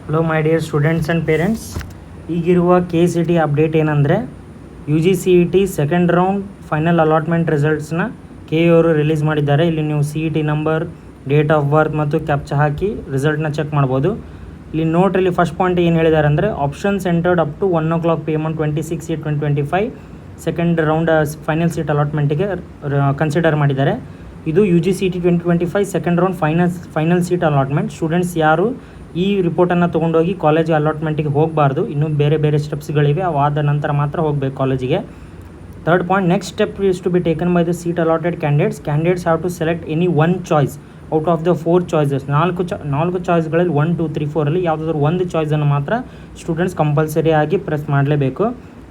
Hello my dear students and parents, ಈಗಿರುವ KCET update ಏನಂದರೆ UGCET second round final allotment ರಿಸಲ್ಟ್ಸ್ನ KE ಅವರು release ಮಾಡಿದ್ದಾರೆ. ಇಲ್ಲಿ ನೀವು CET number, date of birth ಮತ್ತು ಕ್ಯಾಪ್ಚಾ ಹಾಕಿ ರಿಸಲ್ಟ್ನ ಚೆಕ್ ಮಾಡ್ಬೋದು. ಇಲ್ಲಿ ನೋಟ್ರಲ್ಲಿ ಫಸ್ಟ್ ಪಾಯಿಂಟ್ ಏನು ಹೇಳಿದ್ದಾರೆ ಅಂದರೆ options entered up to 1 o'clock PM on 26/8/2025 second round final seat ಅಲಾಟ್ಮೆಂಟಿಗೆ ಕನ್ಸಿಡರ್ ಮಾಡಿದ್ದಾರೆ. ಇದು UGCET 2025 second round final seat allotment. Students ಯಾರು ಈ ರಿಪೋರ್ಟನ್ನು ತೊಗೊಂಡೋಗಿ ಕಾಲೇಜ್ ಅಲಾಟ್ಮೆಂಟಿಗೆ ಹೋಗಬಾರ್ದು. ಇನ್ನೂ ಬೇರೆ ಸ್ಟೆಪ್ಸ್ಗಳಿವೆ, ಅವಾದ ನಂತರ ಮಾತ್ರ ಹೋಗಬೇಕು ಕಾಲೇಜಿಗೆ. Third point, next step is to be taken by the seat allotted candidates have to select any one choice out of the 4 choices. ನಾಲ್ಕು ಚಾಯ್ಸ್ಗಳಲ್ಲಿ 1, 2, 3, 4 ಅಲ್ಲಿ ಯಾವುದಾದ್ರೂ ಒಂದು ಚಾಯ್ಸನ್ನು ಮಾತ್ರ ಸ್ಟೂಡೆಂಟ್ಸ್ ಕಂಪಲ್ಸರಿ ಆಗಿ ಪ್ರೆಸ್ ಮಾಡಲೇಬೇಕು.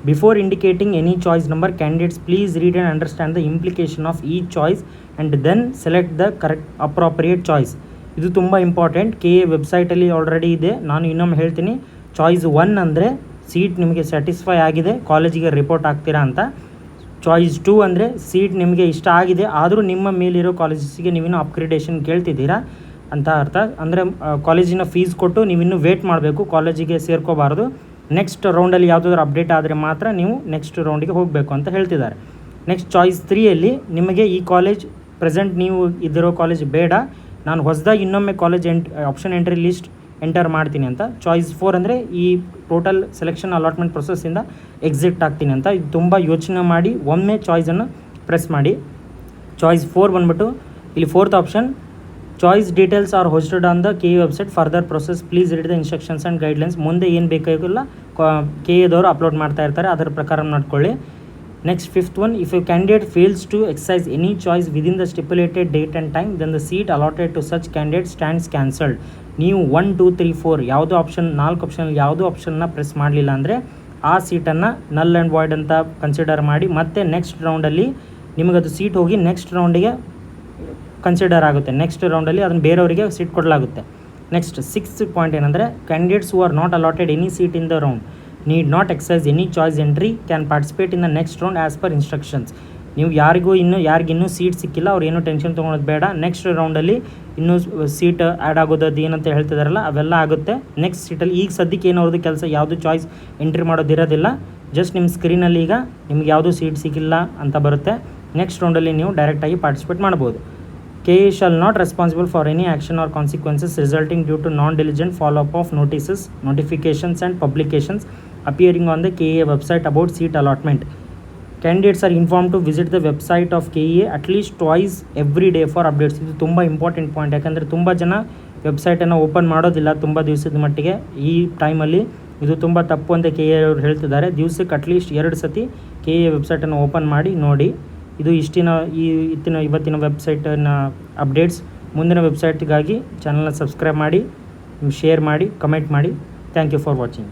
Before indicating any choice number, candidates please read and understand the implication of ಈ choice and then select the correct appropriate choice. ಇದು ತುಂಬ ಇಂಪಾರ್ಟೆಂಟ್. KE ವೆಬ್ಸೈಟಲ್ಲಿ ಆಲ್ರೆಡಿ ಇದೆ, ನಾನು ಇನ್ನೊಮ್ಮೆ ಹೇಳ್ತೀನಿ. ಚಾಯ್ಸ್ 1 ಅಂದರೆ ಸೀಟ್ ನಿಮಗೆ ಸ್ಯಾಟಿಸ್ಫೈ ಆಗಿದೆ, ಕಾಲೇಜಿಗೆ ರಿಪೋರ್ಟ್ ಆಗ್ತೀರಾ ಅಂತ. ಚಾಯ್ಸ್ 2 ಅಂದರೆ ಸೀಟ್ ನಿಮಗೆ ಇಷ್ಟ ಆಗಿದೆ, ಆದರೂ ನಿಮ್ಮ ಮೇಲಿರೋ ಕಾಲೇಜಸ್ಸಿಗೆ ನೀವಿನ್ನೂ ಅಪ್ಗ್ರೇಡೇಷನ್ ಕೇಳ್ತಿದ್ದೀರಾ ಅಂತ ಅರ್ಥ. ಅಂದರೆ ಕಾಲೇಜಿನ ಫೀಸ್ ಕೊಟ್ಟು ನೀವಿನ್ನೂ ವೇಟ್ ಮಾಡಬೇಕು, ಕಾಲೇಜಿಗೆ ಸೇರ್ಕೋಬಾರ್ದು. ನೆಕ್ಸ್ಟ್ ರೌಂಡಲ್ಲಿ ಯಾವುದಾದ್ರೂ ಅಪ್ಡೇಟ್ ಆದರೆ ಮಾತ್ರ ನೀವು ನೆಕ್ಸ್ಟ್ ರೌಂಡಿಗೆ ಹೋಗಬೇಕು ಅಂತ ಹೇಳ್ತಿದ್ದಾರೆ. ನೆಕ್ಸ್ಟ್ ಚಾಯ್ಸ್ 3ಯಲ್ಲಿ ನಿಮಗೆ ಈ ಕಾಲೇಜ್ ಪ್ರೆಸೆಂಟ್ ನೀವು ಇದ್ದಿರೋ ಕಾಲೇಜ್ ಬೇಡ, ನಾನು ಹೊಸದಾಗಿ ಇನ್ನೊಮ್ಮೆ college option entry list enter ಮಾಡ್ತೀನಿ ಅಂತ. ಚಾಯ್ಸ್ 4 ಅಂದರೆ ಈ ಟೋಟಲ್ ಸೆಲೆಕ್ಷನ್ ಅಲಾಟ್ಮೆಂಟ್ ಪ್ರೊಸೆಸ್ಸಿಂದ ಎಕ್ಸಿಟ್ ಆಗ್ತೀನಿ ಅಂತ. ಇದು ತುಂಬ ಯೋಚನೆ ಮಾಡಿ ಒಮ್ಮೆ ಚಾಯ್ಸನ್ನು ಪ್ರೆಸ್ ಮಾಡಿ. ಚಾಯ್ಸ್ 4 ಬಂದ್ಬಿಟ್ಟು ಇಲ್ಲಿ fourth option, choice details R hosted on the KE website, further process please read the instructions and guidelines. ಮುಂದೆ ಏನು ಬೇಕಾಗಿಲ್ಲ KEದವರು ಅಪ್ಲೋಡ್ ಮಾಡ್ತಾ ಇರ್ತಾರೆ, ಅದರ ಪ್ರಕಾರ ಮಾಡ್ಕೊಳ್ಳಿ. Next fifth one, if you candidate fails to exercise any choice within the stipulated date and time then the seat allotted to such candidate stands cancelled. ನೀವು 1, 2, 3, 4 ಯಾವುದೋ ಆಪ್ಷನ್, 4 ಆಪ್ಷನಲ್ಲಿ ಯಾವುದೋ ಆಪ್ಷನ್ನ ಪ್ರೆಸ್ ಮಾಡಲಿಲ್ಲ ಅಂದರೆ ಆ ಸೀಟನ್ನು ನಲ್ ಆ್ಯಂಡ್ ವಾಯ್ಡ್ ಅಂತ ಕನ್ಸಿಡರ್ ಮಾಡಿ ಮತ್ತೆ ನೆಕ್ಸ್ಟ್ ರೌಂಡಲ್ಲಿ ನಿಮಗದು ಸೀಟ್ ಹೋಗಿ ನೆಕ್ಸ್ಟ್ ರೌಂಡಿಗೆ ಕನ್ಸಿಡರ್ ಆಗುತ್ತೆ. ನೆಕ್ಸ್ಟ್ ರೌಂಡಲ್ಲಿ ಅದನ್ನು ಬೇರೆಯವರಿಗೆ ಸೀಟ್ ಕೊಡಲಾಗುತ್ತೆ. ನೆಕ್ಸ್ಟ್ 6th ಪಾಯಿಂಟ್ ಏನಂದರೆ candidates who are not allotted any seat in the round need not exercise any choice entry can participate in the next round as per instructions. ನೀವು ಯಾರಿಗಿನ್ನೂ seat ಸಿಕ್ಕಿಲ್ಲ ಅವ್ರು ಏನೂ ಟೆನ್ಷನ್ ತೊಗೊಳೋದು ಬೇಡ. Next ರೌಂಡಲ್ಲಿ ಇನ್ನೂ seat add ಆಗೋದು ಏನಂತ ಹೇಳ್ತಿದಾರಲ್ಲ ಅವೆಲ್ಲ ಆಗುತ್ತೆ ನೆಕ್ಸ್ಟ್ ಸೀಟಲ್ಲಿ. ಈಗ ಸದ್ಯಕ್ಕೆ ಏನು ಅವ್ರದ್ದು ಕೆಲಸ ಯಾವುದು ಚಾಯ್ಸ್ ಎಂಟ್ರಿ ಮಾಡೋದಿರೋದಿಲ್ಲ. ಜಸ್ಟ್ ನಿಮ್ಮ ಸ್ಕ್ರೀನಲ್ಲಿ ಈಗ ನಿಮ್ಗೆ ಯಾವುದೂ ಸೀಟ್ ಸಿಕ್ಕಿಲ್ಲ ಅಂತ ಬರುತ್ತೆ. ನೆಕ್ಸ್ಟ್ ರೌಂಡಲ್ಲಿ ನೀವು ಡೈರೆಕ್ಟಾಗಿ ಪಾರ್ಟಿಸಿಪೇಟ್ ಮಾಡ್ಬೋದು. KE shall not responsible for any action or consequences resulting due to non-diligent follow-up of notices, notifications and publications appearing on the KE website about seat allotment. Candidates are informed to visit the website of KE at least twice every day for updates. ಇದು ತುಂಬ important point, ಯಾಕಂದರೆ ತುಂಬ ಜನ ವೆಬ್ಸೈಟನ್ನು open ಮಾಡೋದಿಲ್ಲ ತುಂಬ ದಿವಸದ ಮಟ್ಟಿಗೆ. ಈ ಟೈಮಲ್ಲಿ ಇದು ತುಂಬ ತಪ್ಪು ಅಂತ KE ಅವರು ಹೇಳ್ತಿದ್ದಾರೆ. ದಿವಸಕ್ಕೆ ಅಟ್ಲೀಸ್ಟ್ 2 ಸತಿ KE ವೆಬ್ಸೈಟನ್ನು ಓಪನ್ ಮಾಡಿ ನೋಡಿ. ಇದು ಇವತ್ತಿನ ವೆಬ್ಸೈಟನ್ನು ಅಪ್ಡೇಟ್ಸ್. ಮುಂದಿನ ವೆಬ್ಸೈಟ್ಗಾಗಿ ಚಾನಲ್ನ ಸಬ್ಸ್ಕ್ರೈಬ್ ಮಾಡಿ, ಶೇರ್ ಮಾಡಿ, ಕಮೆಂಟ್ ಮಾಡಿ. Thank you for watching.